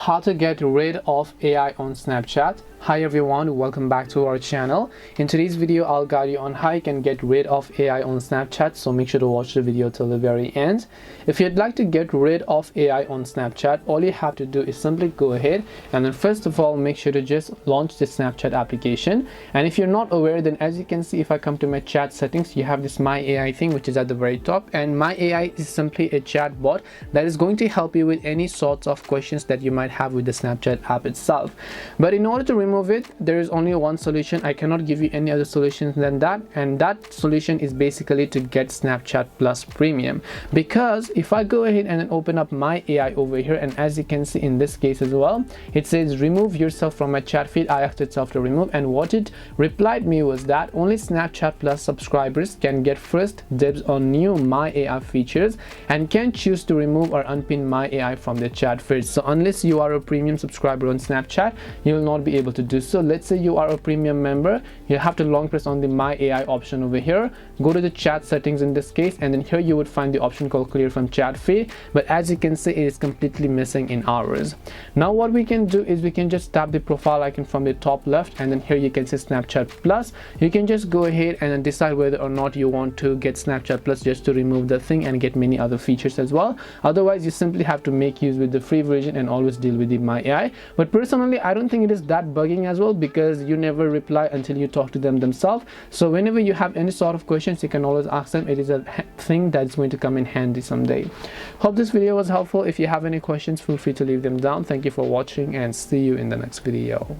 How to get rid of AI on Snapchat. Hi everyone, welcome back to our channel. In today's video I'll guide you on how you can get rid of AI on Snapchat, so make sure to watch the video till the very end. If you'd like to get rid of AI on Snapchat, all you have to do is simply go ahead and then first of all make sure to just launch the Snapchat application. And if you're not aware, then as you can see, if I come to my chat settings, you have this My AI thing which is at the very top, and My AI is simply a chat bot that is going to help you with any sorts of questions that you might have with the Snapchat app itself. But in order to remove it, there is only one solution. I cannot give you any other solutions than that, and that solution is basically to get Snapchat Plus Premium. Because if I go ahead and then open up My AI over here, and as you can see in this case as well, it says remove yourself from my chat feed. I asked itself to remove, and what it replied me was that only Snapchat Plus subscribers can get first dibs on new My AI features and can choose to remove or unpin My AI from the chat feed. So unless you are a premium subscriber on Snapchat, you will not be able to do so. Let's say you are a premium member, you have to long press on the My AI option over here, go to the chat settings in this case, and then here you would find the option called clear from chat feed. But as you can see, it is completely missing in ours. Now what we can do is we can just tap the profile icon from the top left, and then here you can see Snapchat Plus. You can just go ahead and then decide whether or not you want to get Snapchat Plus just to remove the thing and get many other features as well. Otherwise you simply have to make use with the free version and always deal with the My AI. But personally I don't think it is that bugging as well, because you never reply until you talk to them themselves. So whenever you have any sort of questions, you can always ask them. It is a thing that's going to come in handy someday. Hope this video was helpful. If you have any questions, feel free to leave them down. Thank you for watching and see you in the next video.